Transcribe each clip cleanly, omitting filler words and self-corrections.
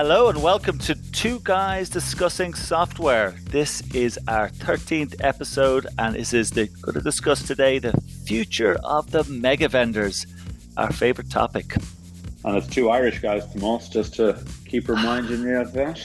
Hello and welcome to Two Guys Discussing Software. This is our 13th episode and this is going to discuss today the future of the mega vendors, our favourite topic. And it's two Irish guys, Tomás, just to keep reminding you of that.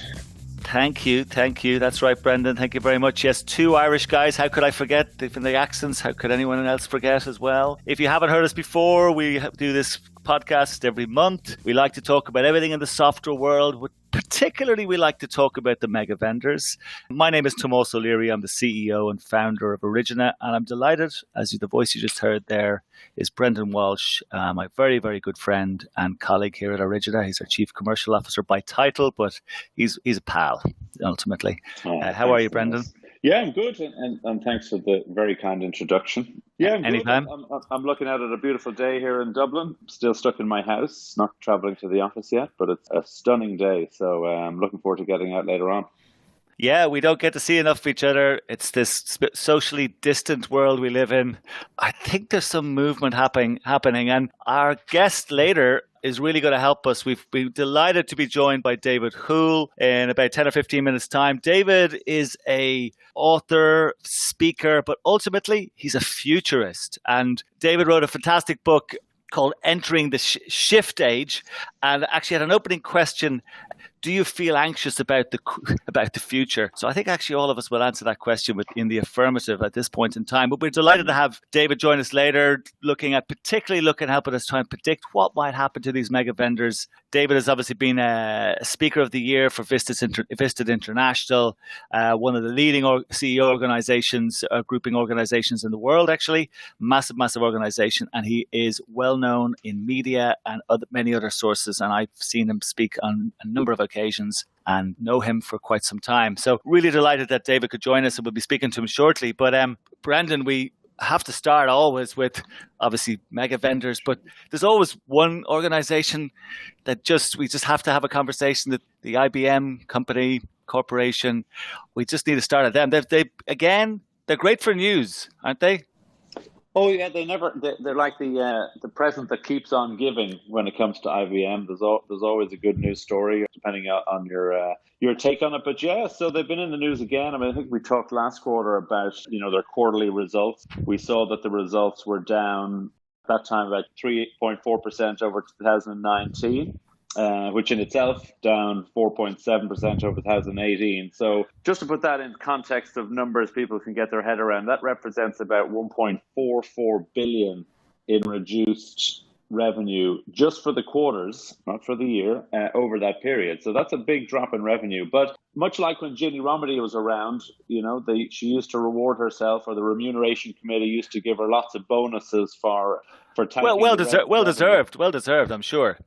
Thank you. That's right, Brendan. Thank you very much. Yes, two Irish guys. How could I forget? Even the accents, how could anyone else forget as well? If you haven't heard us before, we do this podcast every month. We like to talk about everything in the software world. Particularly, we like to talk about the mega vendors. My name is Tomás O'Leary. I'm the CEO and founder of Origina, and I'm delighted, as the voice you just heard there is Brendan Walsh, my very, very good friend and colleague here at Origina. He's our Chief Commercial Officer by title, but he's a pal, ultimately. How are you, Brendan? Yeah, I'm good, and thanks for the very kind introduction. Yeah, I'm Anytime. good. I'm looking out at a beautiful day here in Dublin. Still stuck in my house, not travelling to the office yet, but it's a stunning day, so I'm looking forward to getting out later on. Yeah, we don't get to see enough of each other. It's this socially distant world we live in. I think there's some movement happening, and our guest later is really going to help us. We've been delighted to be joined by David Houle in about 10 or 15 minutes' time. David is a author, speaker, but ultimately he's a futurist. And David wrote a fantastic book called Entering the Shift Age, and actually had an opening question. Do you feel anxious about the future? So I think actually all of us will answer that question in the affirmative at this point in time. But we're delighted to have David join us later, helping us try and predict what might happen to these mega vendors. David has obviously been a Speaker of the Year for Visted International, one of the leading CEO organizations, grouping organizations in the world, actually. Massive organization. And he is well known in media and many other sources. And I've seen him speak on a number of occasions and know him for quite some time. So really delighted that David could join us, and we'll be speaking to him shortly. But Brendan, we have to start always with obviously mega vendors, but there's always one organization that we just have to have a conversation, that the IBM company, corporation. We just need to start at them. They're great for news, aren't they? Oh yeah, they're like the present that keeps on giving when it comes to IBM. There's always a good news story, depending on your take on it. But yeah, so they've been in the news again. I mean, I think we talked last quarter about their quarterly results. We saw that the results were down at that time about 3.4% over 2019. Which in itself down 4.7% over 2018. So just to put that in context of numbers people can get their head around, that represents about 1.44 billion in reduced revenue just for the quarters, not for the year, over that period. So that's a big drop in revenue. But much like when Ginny Rometty was around, she used to reward herself, or the remuneration committee used to give her lots of bonuses for taking well deserved, I'm sure.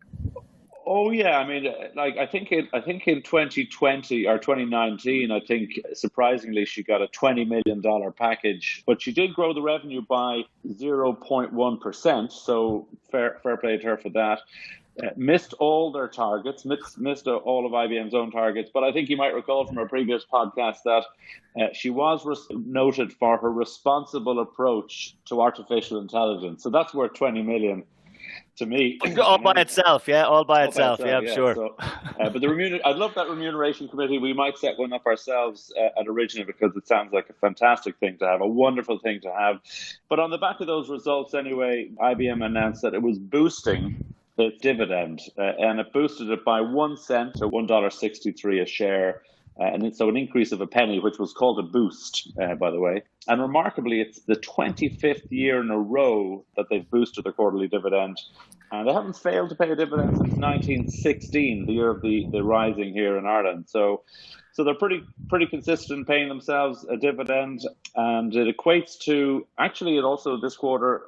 Oh yeah, I mean, I think in 2020 or 2019, I think surprisingly she got a $20 million package, but she did grow the revenue by 0.1%. So fair play to her for that. Missed all their targets, missed all of IBM's own targets. But I think you might recall from our previous podcast that she was noted for her responsible approach to artificial intelligence. So that's worth 20 million. To me, all by itself, I'm sure. So, but I'd love that remuneration committee. We might set one up ourselves at Origina, because it sounds like a fantastic thing to have, a wonderful thing to have. But on the back of those results, anyway, IBM announced that it was boosting its dividend, and it boosted it by 1 cent to $1.63 a share. And so an increase of a penny, which was called a boost, by the way. And remarkably, it's the 25th year in a row that they've boosted their quarterly dividend. And they haven't failed to pay a dividend since 1916, the year of the rising here in Ireland. So they're pretty consistent in paying themselves a dividend. And it equates to, actually, it also this quarter,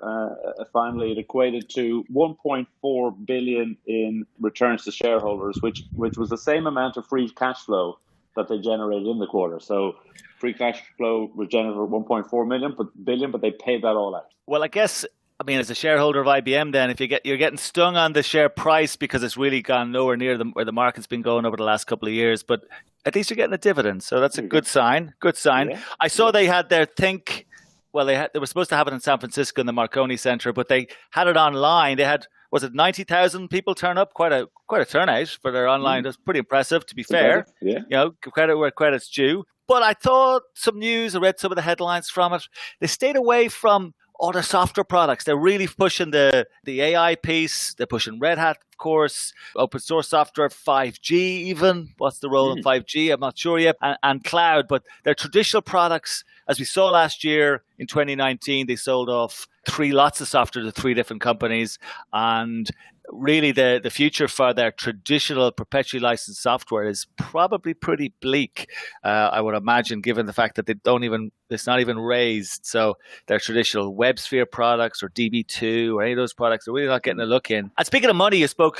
finally, it equated to 1.4 billion in returns to shareholders, which was the same amount of free cash flow that they generated in the quarter. So free cash flow was generated 1.4 billion, but they paid that all out. Well, I guess, as a shareholder of IBM, then, if you're getting stung on the share price because it's really gone nowhere near where the market's been going over the last couple of years, but at least you're getting a dividend. So that's a good sign. Good sign. Yeah. I saw they had their Think. Well, they were supposed to have it in San Francisco in the Marconi Center, but they had it online. They had was it 90,000 people turn up? Quite a turnout for their online. That's pretty impressive, to be fair. Yeah. Credit where credit's due. But I thought some news, I read some of the headlines from it. They stayed away from all the software products. They're really pushing the AI piece. They're pushing Red Hat, of course, open source software, 5G even. What's the role in 5G? I'm not sure yet. And cloud. But their traditional products, as we saw last year in 2019, they sold off 3 lots of software to 3 different companies. And really the future for their traditional perpetually licensed software is probably pretty bleak, I would imagine, given the fact that it's not even raised. So their traditional WebSphere products or DB2 or any of those products are really not getting a look in. And speaking of money, you spoke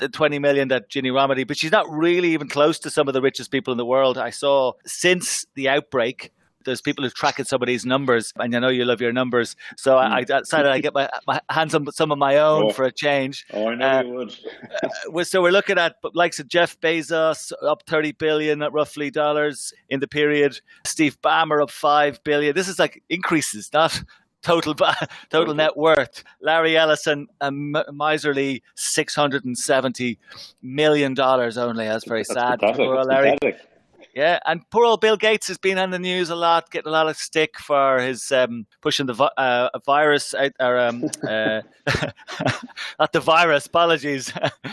the 20 million that Ginny Rometty, but she's not really even close to some of the richest people in the world. I saw since the outbreak, there's people who've tracked some of these numbers, and I know you love your numbers. So I decided I'd get my hands on some of my own for a change. Oh, I know you would. So we're looking at likes of Jeff Bezos up 30 billion roughly dollars in the period. Steve Ballmer up 5 billion. This is like increases, not total net worth. Larry Ellison, a miserly $670 million only. That's very sad. Poor Larry. Yeah, and poor old Bill Gates has been on the news a lot, getting a lot of stick for his pushing the virus out, or not the virus, apologies,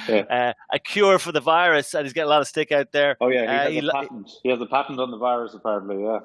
a cure for the virus, and he's getting a lot of stick out there. Oh yeah, he has a patent on the virus, apparently. Yeah.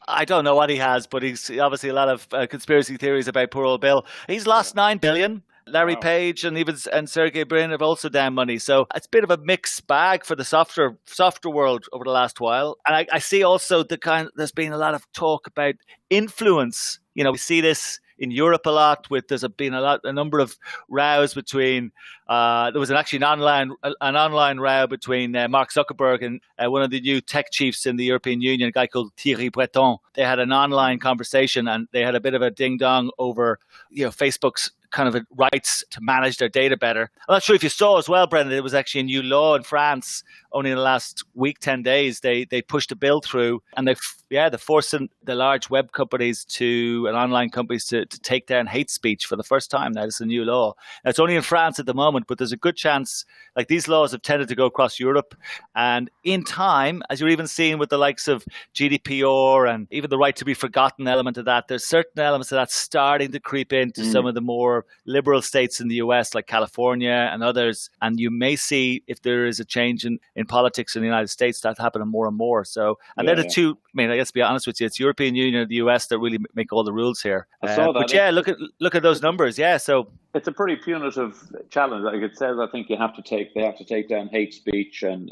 I don't know what he has, but he's obviously a lot of conspiracy theories about poor old Bill. He's lost $9 billion. Larry Page and Sergey Brin have also down money. So it's a bit of a mixed bag for the software world over the last while. And I see also there's been a lot of talk about influence. We see this in Europe a lot. There's been a number of rows between. There was actually an online row between Mark Zuckerberg and one of the new tech chiefs in the European Union, a guy called Thierry Breton. They had an online conversation, and they had a bit of a ding dong over Facebook's kind of rights to manage their data better. I'm not sure if you saw as well, Brendan, it was actually a new law in France only in the last week, 10 days. They pushed a bill through, and they're forcing the large web companies and online companies to take down hate speech for the first time. Now, it's a new law. Now, it's only in France at the moment, but there's a good chance, like these laws have tended to go across Europe. And in time, as you're even seeing with the likes of GDPR and even the right to be forgotten element of that, there's certain elements of that starting to creep into some of the more liberal states in the US, like California and others. And you may see, if there is a change in politics in the United States, that's happening more and more. So, and they're the two, I guess to be honest with you, it's European Union and the US that really make all the rules here. I saw that. But yeah, look at those numbers. Yeah, so it's a pretty punitive challenge. Like it says, I think they have to take down hate speech and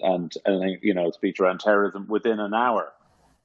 speech around terrorism within an hour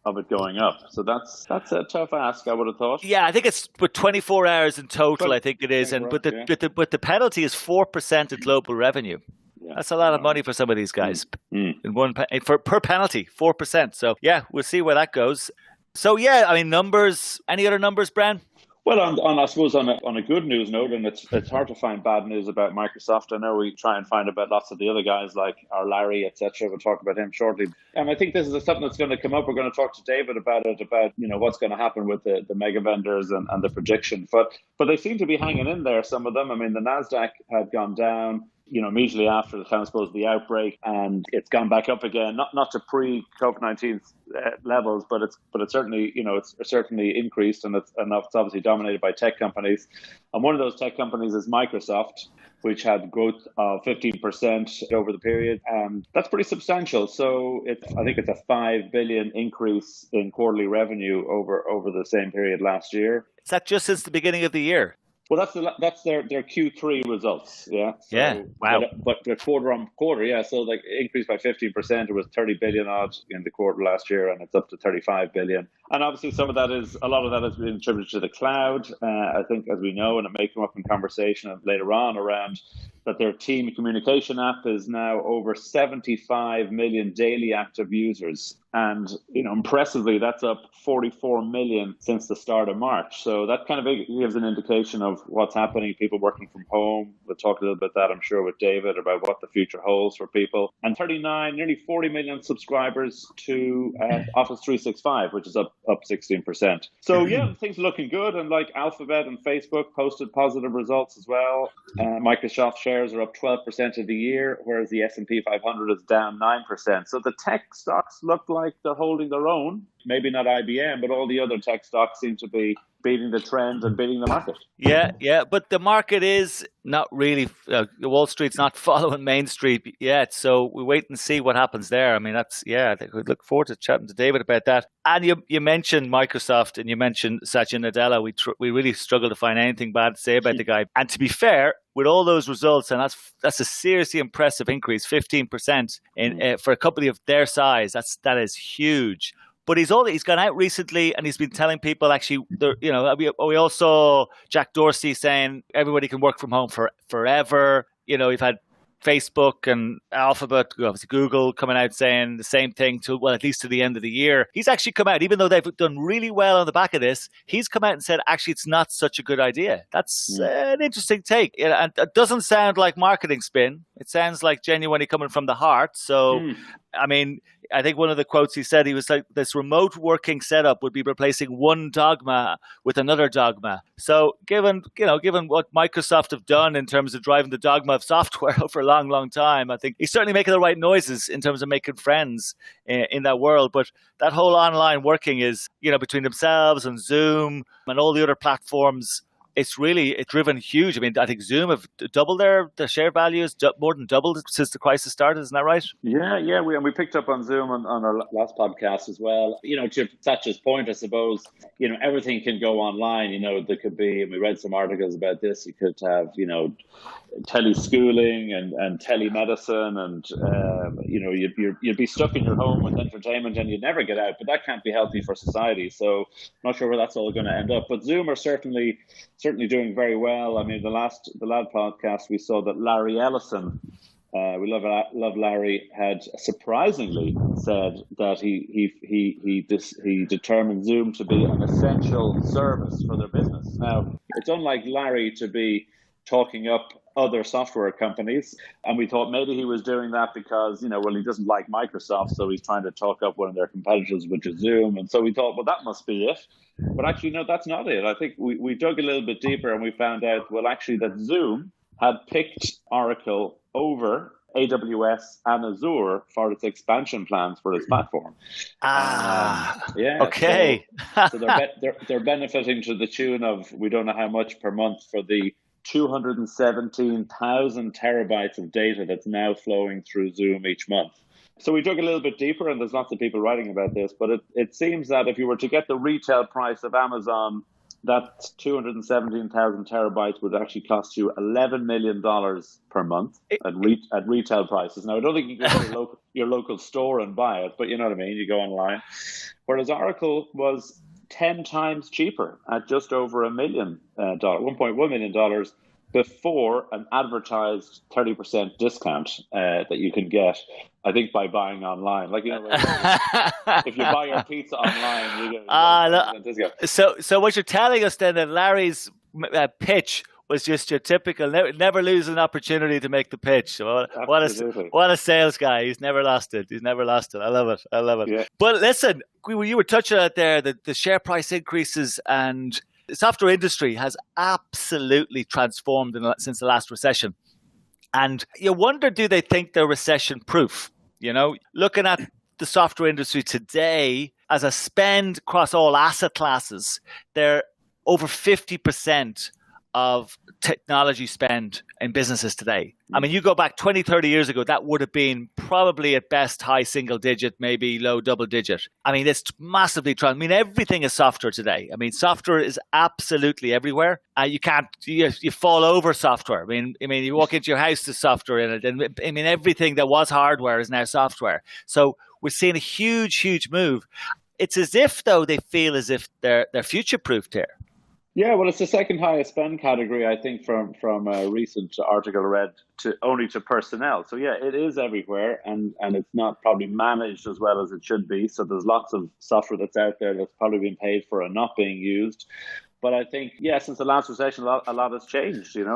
of it going up. So that's a tough ask, I would have thought. Yeah, I think it's with 24 hours in total, I think it is. And but the penalty is 4% of global revenue. Yeah. That's a lot of money for some of these guys in per penalty, 4%. So yeah, we'll see where that goes. So yeah, numbers. Any other numbers, Bren? Well, I suppose on a good news note, and it's hard to find bad news about Microsoft. I know we try and find about lots of the other guys like our Larry, etc. We'll talk about him shortly. And I think this is something that's going to come up. We're going to talk to David about it, about what's going to happen with the mega vendors and the prediction. But they seem to be hanging in there, some of them. The NASDAQ had gone down immediately after the outbreak, and it's gone back up again, not to pre-COVID-19 levels, but it's certainly it's certainly increased, and it's obviously dominated by tech companies. And one of those tech companies is Microsoft, which had growth of 15% over the period, and that's pretty substantial. So I think it's a $5 billion increase in quarterly revenue over the same period last year. Is that just since the beginning of the year? Well, that's their Q3 results, yeah. So, yeah, wow. But quarter on quarter, yeah. So like increased by 15%. It was 30 billion odd in the quarter last year, and it's up to 35 billion. And obviously, a lot of that has been attributed to the cloud. I think, as we know, and it may come up in conversation later on around that their team communication app is now over 75 million daily active users And, impressively, that's up 44 million since the start of March. So that kind of gives an indication of what's happening. People working from home. We'll talk a little bit that, I'm sure, with David about what the future holds for people. And nearly 40 million subscribers to Office 365, which is up 16%. So yeah, things are looking good. And like Alphabet and Facebook posted positive results as well. Microsoft shares are up 12% of the year, whereas the S&P 500 is down 9%. So the tech stocks look like they're holding their own. Maybe not IBM, but all the other tech stocks seem to be beating the trend and beating the market. Yeah. But the market is not really, Wall Street's not following Main Street yet. So we wait and see what happens there. I mean, I look forward to chatting to David about that. And you mentioned Microsoft and you mentioned Satya Nadella. We really struggle to find anything bad to say about the guy. And to be fair, with all those results, and that's a seriously impressive increase, 15% for a company of their size. That is huge. But he's gone out recently and he's been telling people actually, we all saw Jack Dorsey saying everybody can work from home forever. We've had Facebook and Alphabet, obviously Google, coming out saying the same thing at least to the end of the year. He's actually come out, even though they've done really well on the back of this, he's come out and said, actually, it's not such a good idea. That's an interesting take. And it doesn't sound like marketing spin. It sounds like genuinely coming from the heart. So, I mean, I think one of the quotes he said, he was like, this remote working setup would be replacing one dogma with another dogma. So given what Microsoft have done in terms of driving the dogma of software for a long, long time, I think he's certainly making the right noises in terms of making friends in that world. But that whole online working is, between themselves and Zoom and all the other platforms, it's driven huge. I mean, I think Zoom have doubled their share values, more than doubled since the crisis started. Isn't that right? Yeah. We picked up on Zoom on our last podcast as well. To Satya's point, I suppose, everything can go online. There could be, and we read some articles about this, you could have, teleschooling and telemedicine and, you'd be stuck in your home with entertainment and you'd never get out. But that can't be healthy for society. So I'm not sure where that's all going to end up. But Zoom are certainly doing very well. I mean, the last podcast, we saw that Larry Ellison, we love Larry, had surprisingly said that he determined Zoom to be an essential service for their business. Now, it's unlike Larry to be talking up other software companies, and we thought maybe he was doing that because he doesn't like Microsoft, so he's trying to talk up one of their competitors, which is Zoom. And so we thought, well, that must be it. But actually, no, that's not it. I think we dug a little bit deeper and we found out, well, actually, that Zoom had picked Oracle over AWS and Azure for its expansion plans for its platform. Okay. So they're benefiting to the tune of, we don't know how much per month, for the 217,000 terabytes of data that's now flowing through Zoom each month. So we dug a little bit deeper, and there's lots of people writing about this, but it seems that if you were to get the retail price of Amazon, that 217,000 terabytes would actually cost you $11 million per month at retail prices. Now, I don't think you can go to your local store and buy it, but you know what I mean? You go online. Whereas Oracle was 10 times cheaper at just over $1 million, $1.1 million, before an advertised 30% discount that you can get, I think, by buying online. Like, if you buy your pizza online, you get a discount. So what you're telling us then, that Larry's pitch was just your typical never lose an opportunity to make the pitch. What a sales guy. He's never lost it. I love it. Yeah. But listen, you were touching on it there, the share price increases, and the software industry has absolutely transformed since the last recession. And you wonder, do they think they're recession-proof? Looking at the software industry today as a spend across all asset classes, they're over 50% of technology spend in businesses today. I mean, you go back 20, 30 years ago, that would have been probably at best high single digit, maybe low double digit. I mean, it's massively everything is software today. I mean, software is absolutely everywhere. You fall over software. I mean, you walk into your house, there's software in it. And I mean, everything that was hardware is now software. So we're seeing a huge, huge move. It's as if, though, they feel as if they're future-proofed here. Yeah, well, it's the second highest spend category, I think, from a recent article I read to only to personnel. So yeah, it is everywhere, and it's not probably managed as well as it should be. So there's lots of software that's out there that's probably been paid for and not being used. But I think, yeah, since the last recession, a lot has changed. There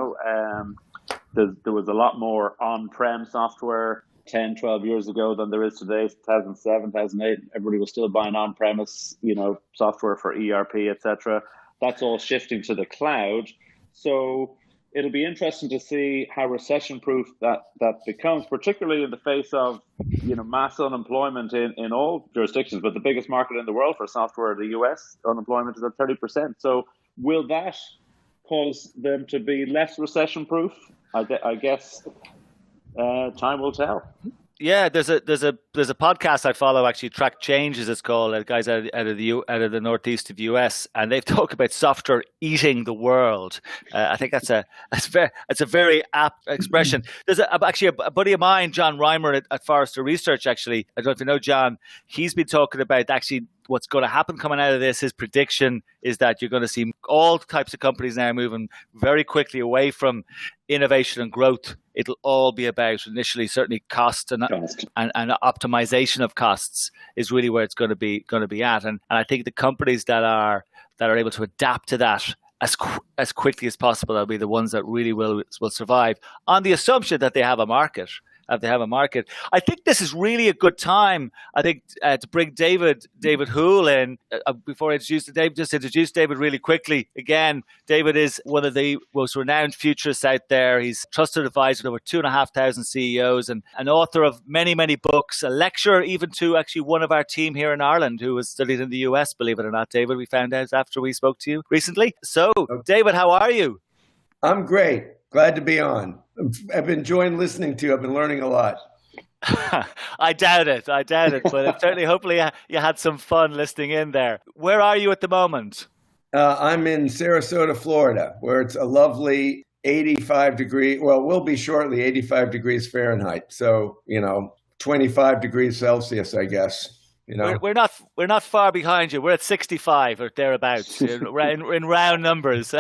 was a lot more on-prem software 10, 12 years ago than there is today. 2007, 2008, everybody was still buying on-premise, software for ERP, etc. That's all shifting to the cloud. So it'll be interesting to see how recession-proof that becomes, particularly in the face of mass unemployment in all jurisdictions. But the biggest market in the world for software, the US, unemployment is at 30%. So will that cause them to be less recession-proof? I guess time will tell. Yeah, there's a podcast I follow, actually, Track Change as it's called, guys out of the northeast of the US, and they've talked about software eating the world. I think that's a very apt expression. There's actually a buddy of mine, John Reimer at Forrester Research. Actually, I don't know if you know John. He's been talking about actually what's going to happen coming out of this. His prediction is that you're going to see all types of companies now moving very quickly away from innovation and growth. It'll all be about initially certainly cost and optimization of costs is really where it's going to be at. And I think the companies that are able to adapt to that as quickly as possible, will be the ones that really will survive, on the assumption that they have a market. I think this is really a good time, I think, to bring David Houle in. Before I introduce David, just introduce David really quickly. Again, David is one of the most renowned futurists out there. He's a trusted advisor to over 2,500 CEOs and an author of many, many books, a lecturer even to actually one of our team here in Ireland who was studied in the US, believe it or not, David. We found out after we spoke to you recently. So, David, how are you? I'm great. Glad to be on. I've been enjoying listening to you. I've been learning a lot. I doubt it, but certainly, hopefully, you had some fun listening in there. Where are you at the moment? I'm in Sarasota, Florida, where it's a lovely 85 degree. Well, we'll be shortly 85 degrees Fahrenheit. So, 25 degrees Celsius, I guess. We're not far behind you. We're at 65 or thereabouts in round numbers.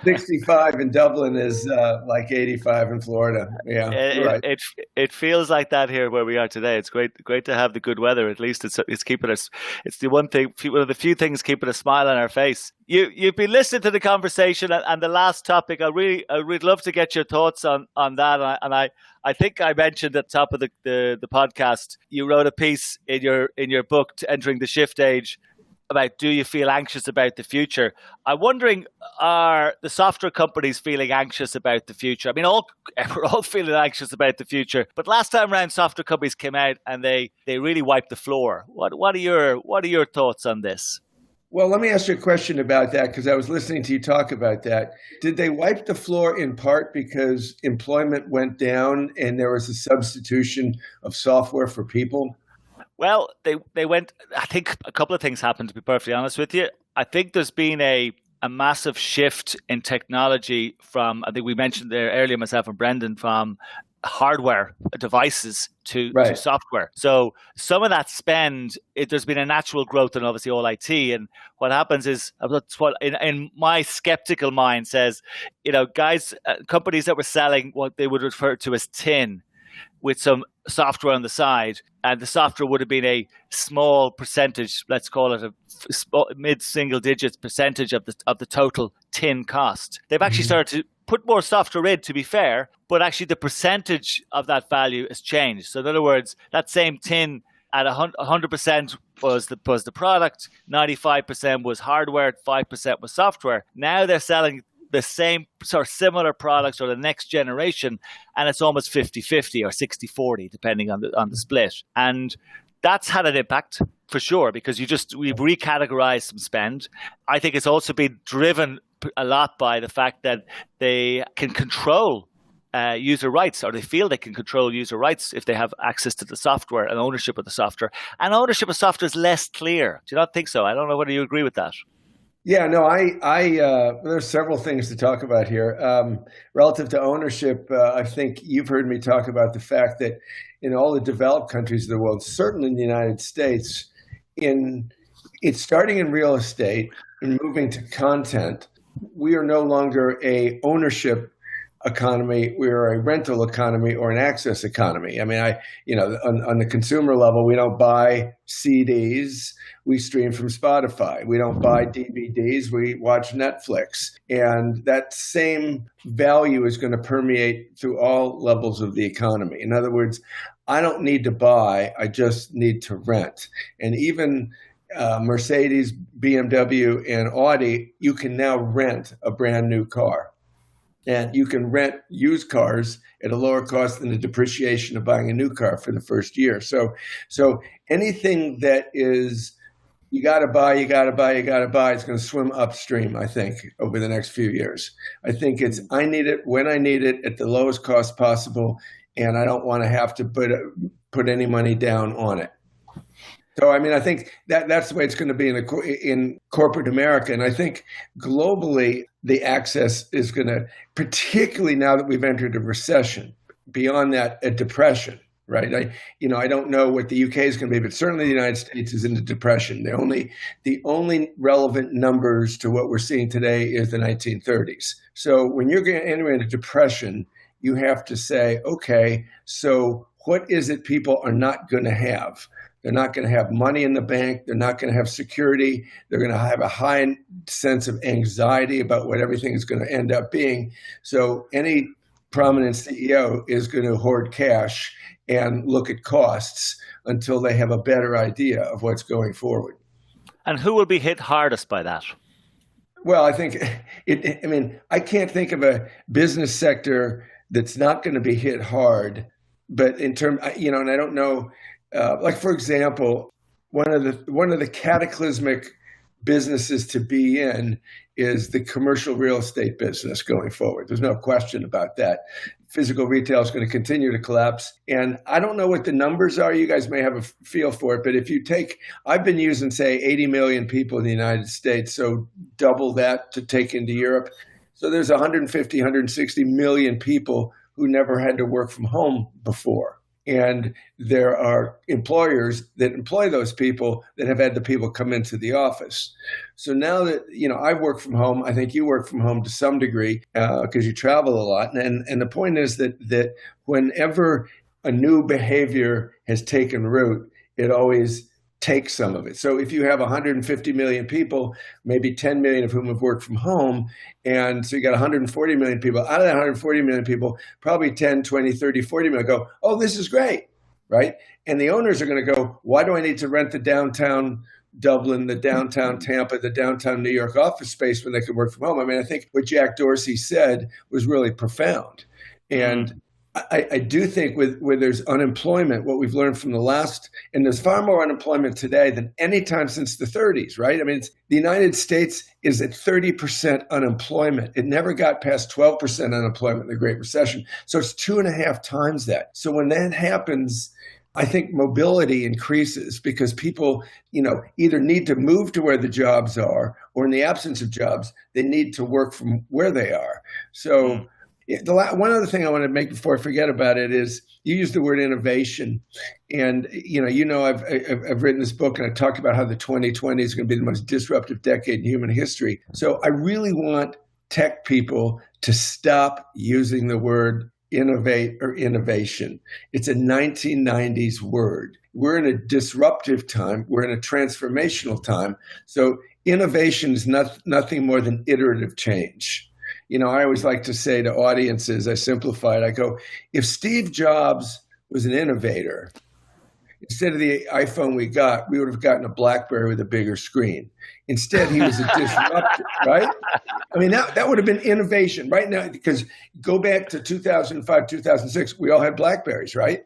65 in Dublin is like 85 in Florida. Yeah, right. It feels like that here where we are today. It's great to have the good weather. At least it's keeping us. It's the one of the few things keeping a smile on our face. You've been listening to the conversation and the last topic. I'd love to get your thoughts on that. And I think I mentioned at the top of the podcast, you wrote a piece in your book, Entering the Shift Age, about do you feel anxious about the future? I'm wondering, are the software companies feeling anxious about the future? I mean, we're all feeling anxious about the future. But last time around, software companies came out and they really wiped the floor. What are your thoughts on this? Well, let me ask you a question about that, because I was listening to you talk about that. Did they wipe the floor in part because employment went down and there was a substitution of software for people? Well, they went, I think a couple of things happened, to be perfectly honest with you. I think there's been a massive shift in technology from, I think we mentioned there earlier, myself and Brendan, from hardware devices to software. So some of that spend, there's been a natural growth in obviously all IT. And what happens is, that's what in my skeptical mind says, companies that were selling what they would refer to as tin with some software on the side, and the software would have been a small percentage, let's call it a mid-single digits percentage of the total tin cost. They've actually started to put more software in, to be fair, but actually the percentage of that value has changed. So in other words, that same tin at 100% was the product, 95% was hardware, 5% was software. Now they're selling the same sort of similar products or the next generation, and it's almost 50-50 or 60-40, depending on the split. And that's had an impact for sure, because we've recategorized some spend. I think it's also been driven a lot by the fact that they can control user rights, or they feel they can control user rights if they have access to the software and ownership of the software. And ownership of software is less clear. Do you not think so? I don't know whether you agree with that. Yeah, no, there's several things to talk about here. Relative to ownership, I think you've heard me talk about the fact that in all the developed countries of the world, certainly in the United States, in it's starting in real estate and moving to content. We are no longer a ownership economy. We are a rental economy or an access economy. I mean, on the consumer level, we don't buy CDs. We stream from Spotify. We don't buy DVDs. We watch Netflix. And that same value is going to permeate through all levels of the economy. In other words, I don't need to buy. I just need to rent. And even Mercedes, BMW, and Audi, you can now rent a brand new car. And you can rent used cars at a lower cost than the depreciation of buying a new car for the first year. So anything that is you got to buy, it's going to swim upstream, I think, over the next few years. I think it's I need it when I need it at the lowest cost possible, and I don't want to have to put any money down on it. So, I mean, I think that's the way it's going to be in corporate America. And I think globally, the access is going to, particularly now that we've entered a recession, beyond that, a depression, right? I don't know what the UK is going to be, but certainly the United States is in a depression. The only relevant numbers to what we're seeing today is the 1930s. So when you're going to enter into depression, you have to say, okay, so what is it people are not going to have? They're not going to have money in the bank. They're not going to have security. They're going to have a high sense of anxiety about what everything is going to end up being. So any prominent CEO is going to hoard cash and look at costs until they have a better idea of what's going forward. And who will be hit hardest by that? Well, I think I can't think of a business sector that's not going to be hit hard. But in terms, and I don't know. Like, for example, one of the cataclysmic businesses to be in is the commercial real estate business going forward. There's no question about that. Physical retail is going to continue to collapse. And I don't know what the numbers are. You guys may have a feel for it. But if you I've been using, say, 80 million people in the United States, so double that to take into Europe. So there's 150, 160 million people who never had to work from home before. And there are employers that employ those people that have had the people come into the office. So now that, I work from home, I think you work from home to some degree because you travel a lot. And the point is that whenever a new behavior has taken root, it always takes some of it. So if you have 150 million people, maybe 10 million of whom have worked from home, and so you got 140 million people, out of that 140 million people, probably 10, 20, 30, 40 million go, oh, this is great, right? And the owners are going to go, why do I need to rent the downtown Dublin, the downtown Tampa, the downtown New York office space when they can work from home? I mean, I think what Jack Dorsey said was really profound. And I do think where there's unemployment, what we've learned from and there's far more unemployment today than any time since the 30s, right? I mean, the United States is at 30% unemployment. It never got past 12% unemployment in the Great Recession. So it's 2.5 times that. So when that happens, I think mobility increases because people, either need to move to where the jobs are, or in the absence of jobs, they need to work from where they are. So one other thing I want to make before I forget about it is you used the word innovation, and I've written this book and I talked about how the 2020s is going to be the most disruptive decade in human history. So I really want tech people to stop using the word innovate or innovation. It's a 1990s word. We're in a disruptive time. We're in a transformational time. So innovation is nothing more than iterative change. I always like to say to audiences, I simplify it. I go, if Steve Jobs was an innovator, instead of the iPhone we would have gotten a BlackBerry with a bigger screen. Instead, he was a disruptor, right? I mean, that would have been innovation right now, because go back to 2005, 2006, we all had BlackBerries, right?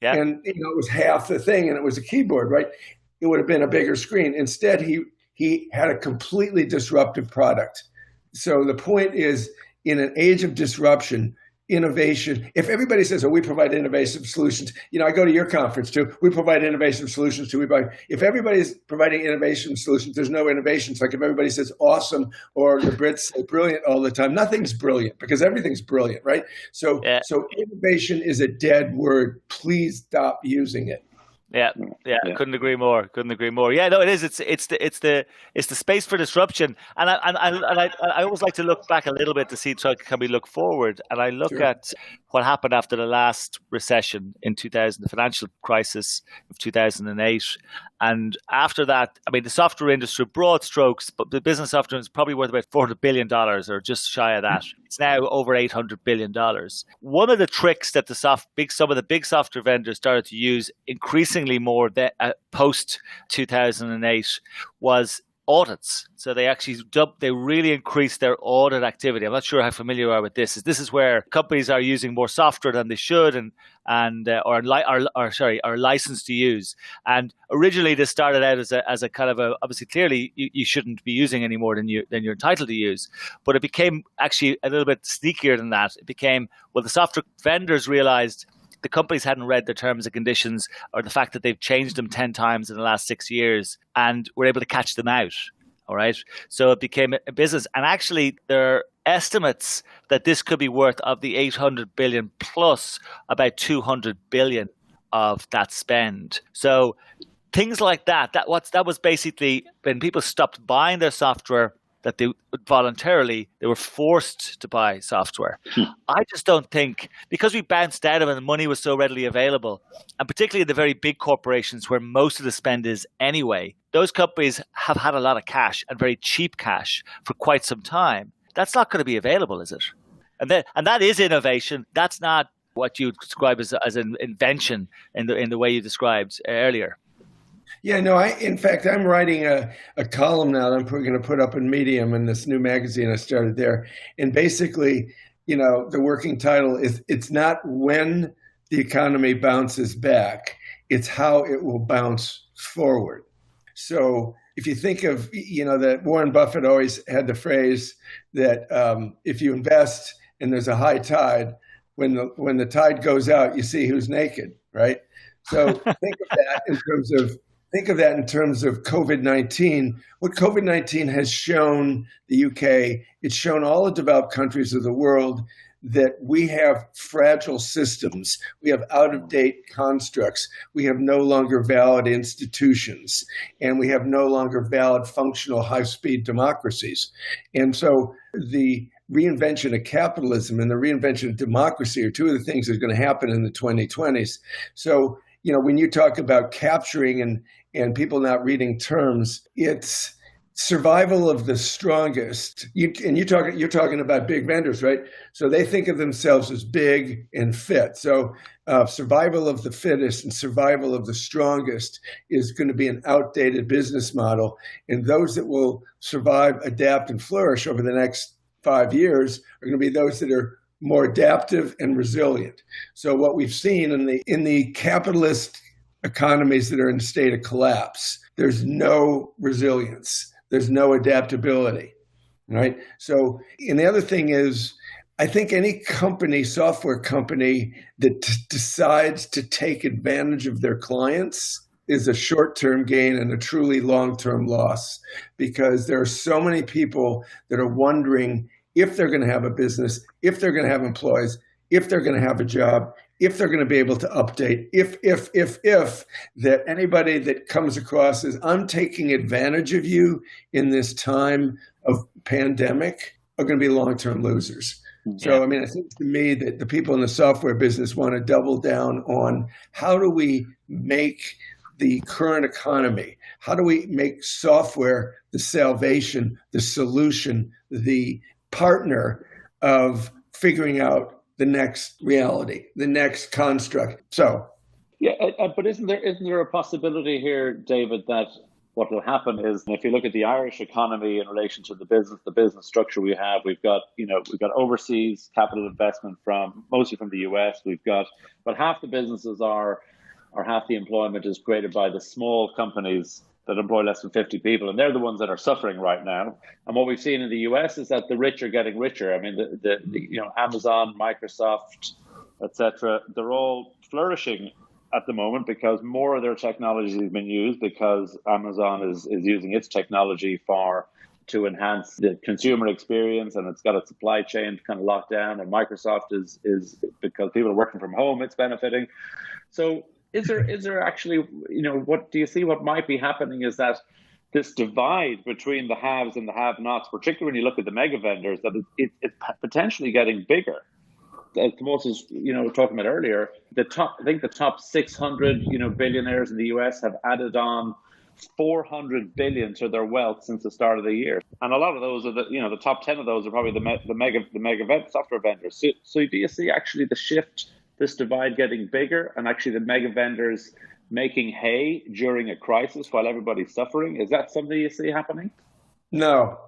Yeah. And it was half the thing and it was a keyboard, right? It would have been a bigger screen. Instead, he had a completely disruptive product. So the point is, in an age of disruption, innovation, if everybody says, oh, we provide innovative solutions, I go to your conference too, we provide innovative solutions too. If everybody's providing innovation solutions, there's no innovations. Like if everybody says awesome, or the Brits say brilliant all the time, nothing's brilliant because everything's brilliant, right? So innovation is a dead word. Please stop using it. Yeah, yeah, Yeah. couldn't agree more. Couldn't agree more. Yeah, no, it is. It's the space for disruption, and I always like to look back a little bit to see how can we look forward. And I look Sure. at what happened after the last recession in 2000, the financial crisis of 2008, and after that, I mean, the software industry, broad strokes, but the business software is probably worth about $400 billion or just shy of that. It's now over $800 billion. One of the tricks that some of the big software vendors started to use increasingly more post 2008 was audits. So they really increased their audit activity. I'm not sure how familiar you are with this. This is where companies are using more software than they should and are licensed to use. And originally this started out as a kind of obviously clearly you shouldn't be using any more than you're entitled to use. But it became actually a little bit sneakier than that. It became, well, the software vendors realized the companies hadn't read their terms and conditions, or the fact that they've changed them 10 times in the last 6 years, and were able to catch them out. All right. So it became a business. And actually, there are estimates that this could be worth, of the 800 billion plus, about 200 billion of that spend. So things like that was basically when people stopped buying their software, that they were forced to buy software. I just don't think, because we bounced out of it and money was so readily available, and particularly the very big corporations where most of the spend is anyway, those companies have had a lot of cash, and very cheap cash, for quite some time. That's not going to be available, is it? And that is innovation. That's not what you describe as an invention in the way you described earlier. Yeah, no, in fact, I'm writing a column now that I'm going to put up in Medium, in this new magazine I started there. And basically, the working title is, it's not when the economy bounces back, it's how it will bounce forward. So if you think of, that Warren Buffett always had the phrase that if you invest and there's a high tide, when the tide goes out, you see who's naked, right? So think of that in terms of COVID-19. What COVID-19 has shown the UK, it's shown all the developed countries of the world that we have fragile systems. We have out-of-date constructs. We have no longer valid institutions, and we have no longer valid functional high-speed democracies. And so the reinvention of capitalism and the reinvention of democracy are two of the things that are going to happen in the 2020s. So, when you talk about capturing and people not reading terms, it's survival of the strongest. You're talking about big vendors, right? So they think of themselves as big and fit. So survival of the fittest and survival of the strongest is going to be an outdated business model. And those that will survive, adapt, and flourish over the next 5 years are going to be those that are more adaptive and resilient. So what we've seen in the capitalist economies that are in a state of collapse, there's no resilience, there's no adaptability, right? So, and the other thing is, I think any software company that decides to take advantage of their clients is a short-term gain and a truly long-term loss, because there are so many people that are wondering if they're going to have a business, if they're going to have employees, if they're going to have a job, if they're going to be able to update, if that anybody that comes across as I'm taking advantage of you in this time of pandemic are going to be long-term losers. Yeah. So, I mean, it seems to me that the people in the software business want to double down on how do we make the current economy, how do we make software the salvation, the solution, the partner of figuring out the next reality, the next construct. So, yeah, but isn't there a possibility here, David, that what will happen is, if you look at the Irish economy in relation to the business structure we have, we've got overseas capital investment mostly from the US. We've got, but half the businesses or half the employment is created by the small companies that employ less than 50 people, and they're the ones that are suffering right now. And what we've seen in the US is that the rich are getting richer. I mean, the Amazon, Microsoft, etc., they're all flourishing at the moment because more of their technology has been used, because Amazon is using its technology to enhance the consumer experience, and it's got a supply chain kind of locked down. And Microsoft is because people are working from home, it's benefiting. So is there actually, what do you see what might be happening is that this divide between the haves and the have-nots, particularly when you look at the mega vendors, that it's potentially getting bigger. As Tomás was, talking about earlier, I think the top 600, billionaires in the US have added on 400 billion to their wealth since the start of the year, and a lot of those are the top 10 of those are probably the mega software vendors. So do you see actually the shift, this divide getting bigger, and actually the mega vendors making hay during a crisis while everybody's suffering? Is that something you see happening? No,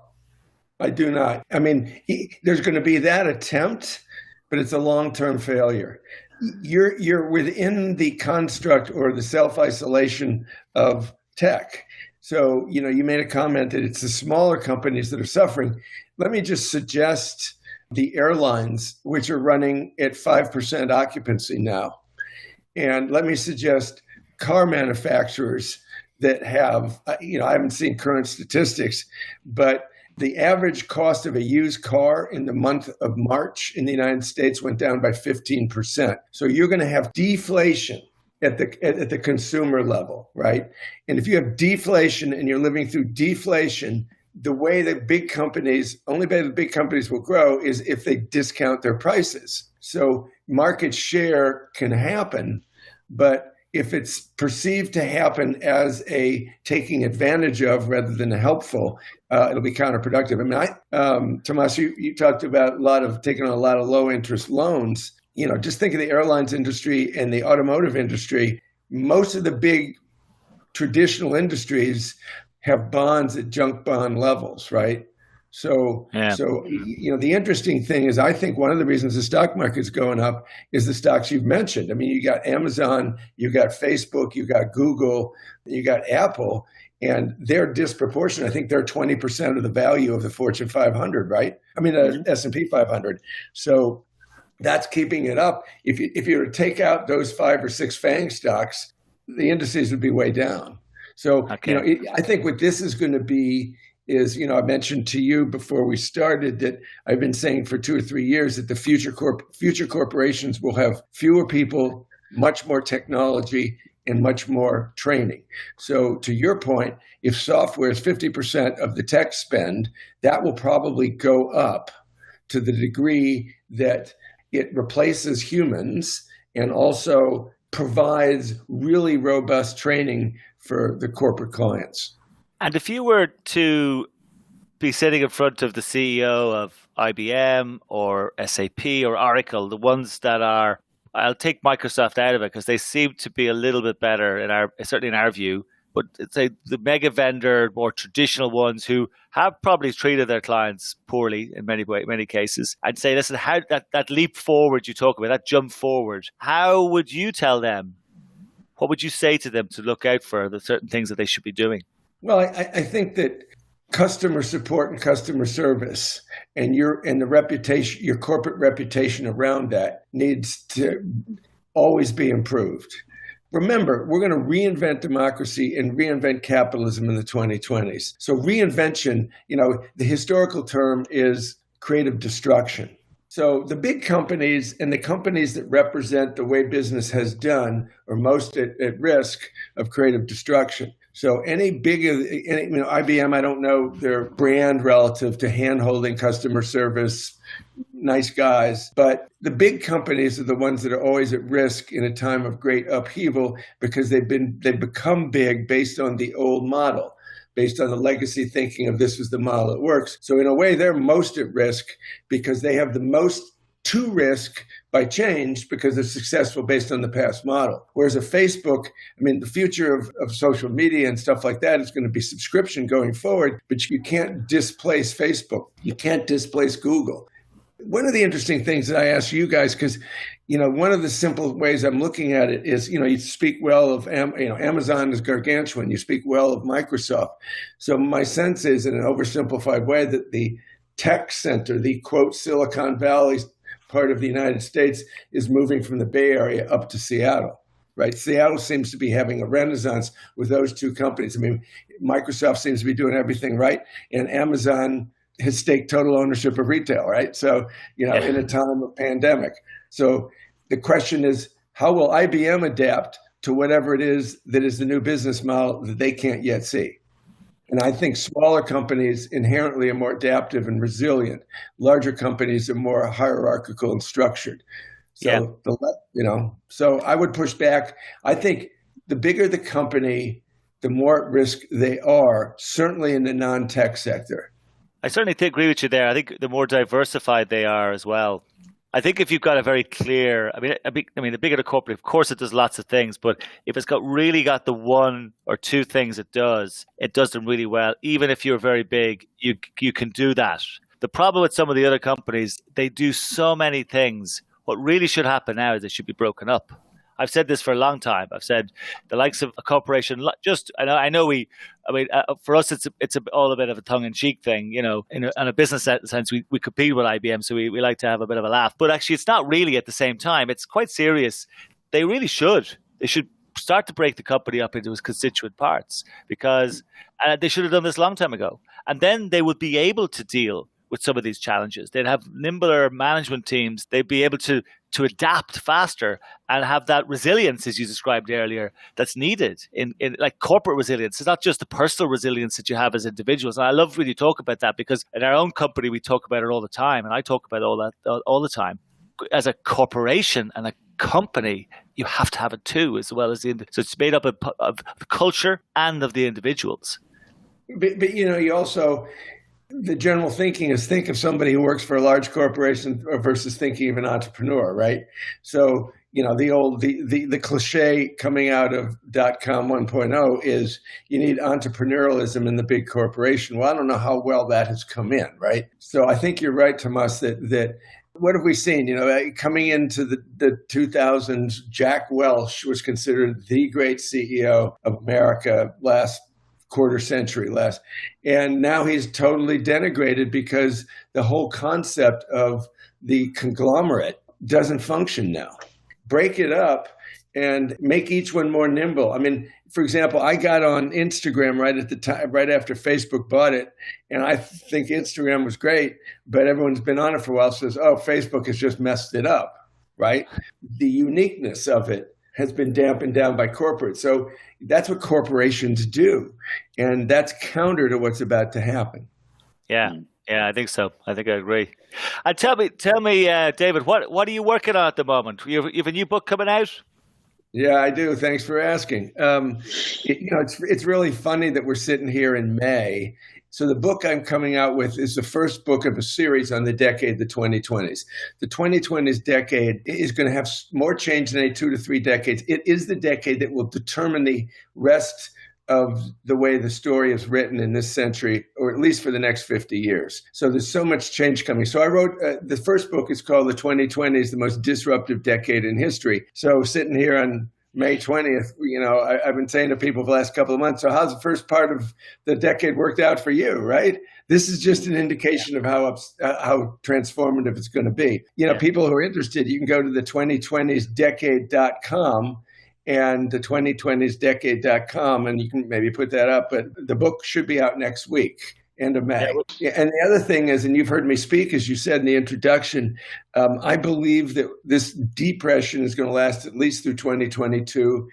I do not. I mean, there's going to be that attempt, but it's a long-term failure. You're within the construct or the self-isolation of tech. So, you made a comment that it's the smaller companies that are suffering. Let me just suggest the airlines, which are running at 5% occupancy now. And let me suggest car manufacturers that have, I haven't seen current statistics, but the average cost of a used car in the month of March in the United States went down by 15%. So you're going to have deflation at the consumer level, right? And if you have deflation and you're living through deflation, the way that only way the big companies will grow is if they discount their prices. So market share can happen, but if it's perceived to happen as a taking advantage of rather than a helpful, it'll be counterproductive. I mean, Tomás, you talked about taking on a lot of low interest loans. Just think of the airlines industry and the automotive industry. Most of the big traditional industries have bonds at junk bond levels, right? So the interesting thing is, I think one of the reasons the stock market's going up is the stocks you've mentioned. I mean, you got Amazon, you got Facebook, you got Google, you got Apple, and they're disproportionate. I think they're 20% of the value of the Fortune 500, right? I mean, S&P 500. So that's keeping it up. If you were to take out those 5 or 6 FANG stocks, the indices would be way down. So, I think what this is going to be is, I mentioned to you before we started that I've been saying for 2 or 3 years that the future corporations will have fewer people, much more technology, and much more training. So to your point, if software is 50% of the tech spend, that will probably go up to the degree that it replaces humans and also provides really robust training for the corporate clients. And if you were to be sitting in front of the CEO of IBM or SAP or Oracle, the ones that are, I'll take Microsoft out of it because they seem to be a little bit better certainly in our view, but say the mega vendor, more traditional ones who have probably treated their clients poorly in many cases, I'd say, listen, how that leap forward you talk about, that jump forward, how would you tell them? What would you say to them to look out for the certain things that they should be doing? Well, I think that customer support and customer service and the reputation, your corporate reputation around that needs to always be improved. Remember, we're going to reinvent democracy and reinvent capitalism in the 2020s. So reinvention, the historical term is creative destruction. So the big companies and the companies that represent the way business has done are most at risk of creative destruction. So IBM, I don't know their brand relative to hand-holding customer service, nice guys, but the big companies are the ones that are always at risk in a time of great upheaval because they've become big based on the old model, based on the legacy thinking of this was the model that works. So in a way, they're most at risk because they have the most to risk by change because they're successful based on the past model. Whereas a Facebook, the future of social media and stuff like that is going to be subscription going forward, but you can't displace Facebook. You can't displace Google. One of the interesting things that I ask you guys, because, one of the simple ways I'm looking at it is, you speak well of, Amazon is gargantuan. You speak well of Microsoft. So my sense is, in an oversimplified way, that the tech center, the quote Silicon Valley part of the United States, is moving from the Bay Area up to Seattle, right? Seattle seems to be having a renaissance with those two companies. Microsoft seems to be doing everything right, and Amazon has staked total ownership of retail, right? So, in a time of pandemic. So the question is, how will IBM adapt to whatever it is that is the new business model that they can't yet see. And I think smaller companies inherently are more adaptive and resilient. Larger companies are more hierarchical and structured. So, so I would push back. I think the bigger the company, the more at risk they are, certainly in the non-tech sector. I certainly agree with you there. I think the more diversified they are as well. I think if you've got a very clear, the bigger the corporate, of course it does lots of things, but if it's really got the one or two things it does them really well. Even if you're very big, you can do that. The problem with some of the other companies, they do so many things. What really should happen now is they should be broken up. I've said this for a long time. I've said the likes of a corporation, for us, it's all a bit of a tongue-in-cheek thing, in a business sense, we compete with IBM, so we like to have a bit of a laugh. But actually, it's not really at the same time. It's quite serious. They really should. They should start to break the company up into its constituent parts, because they should have done this a long time ago. And then they would be able to deal with some of these challenges. They'd have nimbler management teams. They'd be able to adapt faster and have that resilience, as you described earlier, that's needed in like corporate resilience. It's not just the personal resilience that you have as individuals. And I love when you talk about that, because in our own company, we talk about it all the time. And I talk about all that all the time. As a corporation and a company, you have to have it too, as well as so it's made up of the culture and of the individuals. But you also, the general thinking is think of somebody who works for a large corporation versus thinking of an entrepreneur, right? So, the cliche coming out of .com 1.0 is you need entrepreneurialism in the big corporation. Well, I don't know how well that has come in, right? So I think you're right, Tomás, that what have we seen? Coming into the 2000s, Jack Welch was considered the great CEO of America last quarter century less. And now he's totally denigrated because the whole concept of the conglomerate doesn't function now. Break it up and make each one more nimble. For example, I got on Instagram right at the time, right after Facebook bought it. And I think Instagram was great, but everyone's been on it for a while says, oh, Facebook has just messed it up, right? The uniqueness of it has been dampened down by corporate. So that's what corporations do. And that's counter to what's about to happen. Yeah, I think so. I think I agree. And tell me, David, what are you working on at the moment? You have a new book coming out? Yeah, I do. Thanks for asking. It's really funny that we're sitting here in May. So the book I'm coming out with is the first book of a series on the decade, the 2020s. The 2020s decade is going to have more change than 2 to 3 decades. It is the decade that will determine the rest of the way the story is written in this century, or at least for the next 50 years. So there's so much change coming. So I wrote, the first book is called The 2020s, the Most Disruptive Decade in History. So sitting here on May 20th, I've been saying to people for the last couple of months, so how's the first part of the decade worked out for you, right? This is just an indication of how transformative it's going to be. People who are interested, you can go to the 2020sdecade.com and the 2020sdecade.com, and you can maybe put that up, but the book should be out next week. End of May. Yeah, and the other thing is, and you've heard me speak, as you said in the introduction, I believe that this depression is going to last at least through 2022.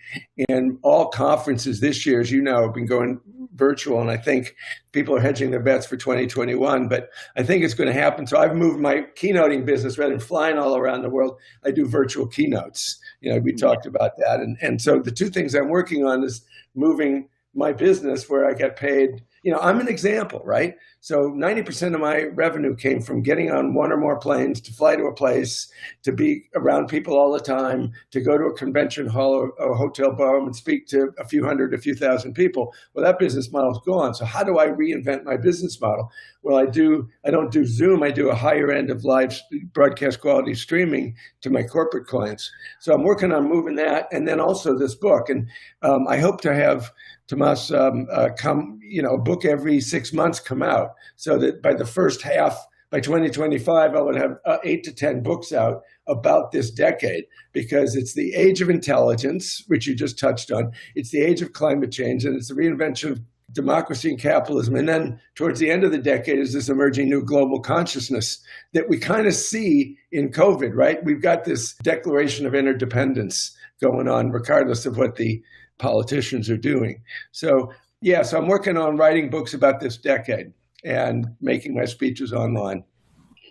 And all conferences this year, as you know, have been going virtual. And I think people are hedging their bets for 2021. But I think it's going to happen. So I've moved my keynoting business rather than flying all around the world. I do virtual keynotes. We talked about that. And so the two things I'm working on is moving my business where I get paid. I'm an example, right? So 90% of my revenue came from getting on one or more planes to fly to a place, to be around people all the time, to go to a convention hall or a hotel ballroom and speak to a few hundred, a few thousand people. Well, that business model's gone. So how do I reinvent my business model? Well, I don't do Zoom. I do a higher end of live broadcast quality streaming to my corporate clients. So I'm working on moving that, and then also this book. And I hope to have Tomás a book every 6 months come out, so that by the first half, by 2025, I would have 8 to 10 books out about this decade, because it's the age of intelligence, which you just touched on. It's the age of climate change, and it's the reinvention of democracy and capitalism. And then towards the end of the decade is this emerging new global consciousness that we kind of see in COVID, right? We've got this declaration of interdependence going on, regardless of what the politicians are doing. So I'm working on writing books about this decade and making my speeches online.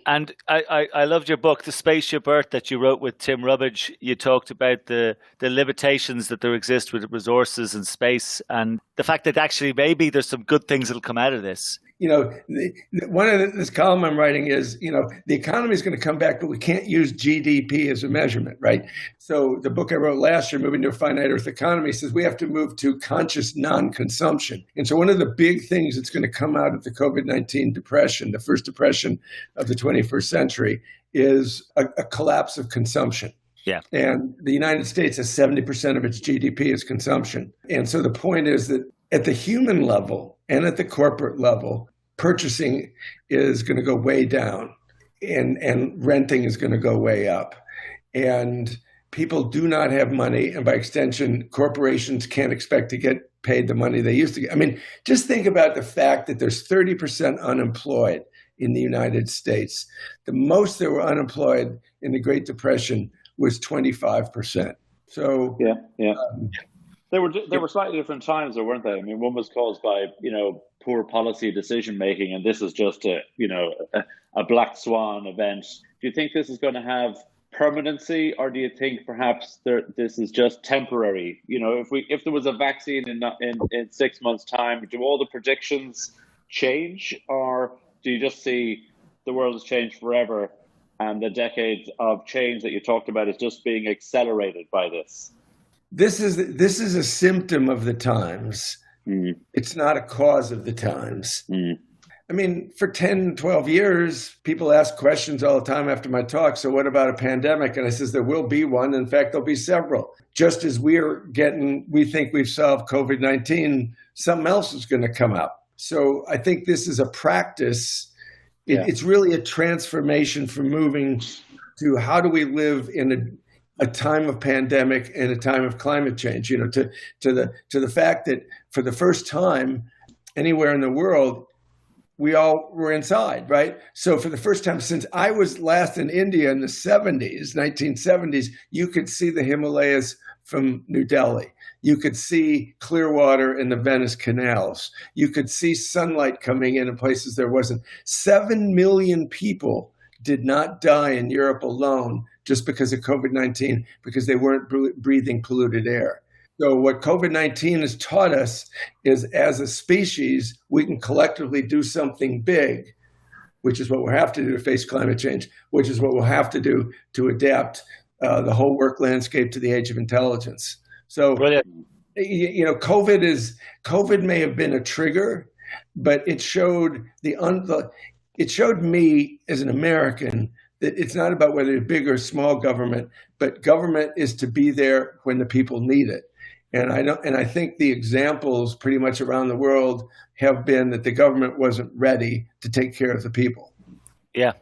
And I loved your book, The Spaceship Earth, that you wrote with Tim Rubbage. You talked about the limitations that there exist with resources and space, and the fact that actually maybe there's some good things that'll come out of this. One of this column I'm writing is, the economy is going to come back, but we can't use GDP as a measurement, right? So the book I wrote last year, Moving to a Finite Earth Economy, says we have to move to conscious non-consumption. And so one of the big things that's going to come out of the COVID-19 depression, the first depression of the 21st century, is a collapse of consumption. Yeah. And the United States has 70% of its GDP as consumption. And so the point is that at the human level and at the corporate level, purchasing is going to go way down and renting is going to go way up. And people do not have money. And by extension, corporations can't expect to get paid the money they used to get. I mean, just think about the fact that there's 30% unemployed in the United States. The most that were unemployed in the Great Depression was 25%. So They were slightly different times, though, weren't they? I mean, one was caused by poor policy decision making, and this is just a black swan event. Do you think this is going to have permanency, or do you think perhaps this is just temporary? If there was a vaccine in 6 months' time, do all the predictions change, or do you just see the world has changed forever, and the decades of change that you talked about is just being accelerated by this? This is a symptom of the times. Mm. It's not a cause of the times. Mm. I mean, for 10, 12 years, people ask questions all the time after my talk. So what about a pandemic? And I says, there will be one. In fact, there'll be several. Just as we think we've solved COVID-19, something else is going to come up. So I think this is a practice. It's really a transformation from moving to how do we live in a time of pandemic and a time of climate change, to the fact that for the first time anywhere in the world, we all were inside, right? So for the first time since I was last in India in the 1970s, you could see the Himalayas from New Delhi. You could see clear water in the Venice canals. You could see sunlight coming in places there wasn't. 7 million people did not die in Europe alone just because of COVID-19, because they weren't breathing polluted air. So what COVID-19 has taught us is, as a species, we can collectively do something big, which is what we'll have to do to face climate change, which is what we'll have to do to adapt the whole work landscape to the age of intelligence. So, brilliant. COVID may have been a trigger, but it showed it showed me as an American that it's not about whether it's big or small government, but government is to be there when the people need it. And I think the examples pretty much around the world have been that the government wasn't ready to take care of the people. Yeah.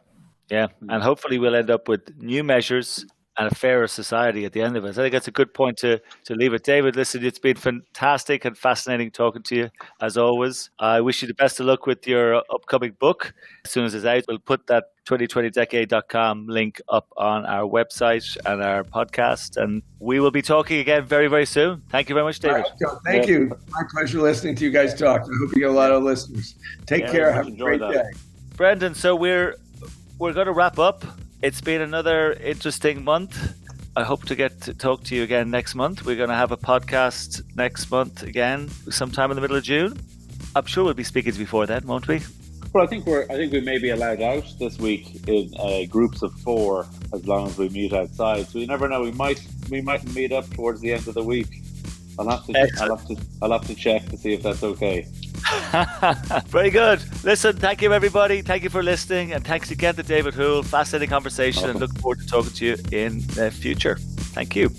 And hopefully we'll end up with new measures and a fairer society at the end of it. I think that's a good point to leave it. David, listen, it's been fantastic and fascinating talking to you, as always. I wish you the best of luck with your upcoming book. As soon as it's out, we'll put that 2020decade.com link up on our website and our podcast. And we will be talking again very, very soon. Thank you very much, David. Right, thank you. My pleasure listening to you guys talk. I hope you get a lot of listeners. Take care. Have a great day. Brendan, so we're going to wrap up. It's been another interesting month. I hope to get to talk to you again next month. We're going to have a podcast next month again, sometime in the middle of June. I'm sure we'll be speaking before then, won't we? Well, I think we may be allowed out this week in groups of 4, as long as we meet outside. So you never know. We might meet up towards the end of the week. I'll have to check to see if that's okay. Very good. Listen, thank you, everybody. Thank you for listening. And thanks again to David Houle. Fascinating conversation. Awesome. And look forward to talking to you in the future. Thank you.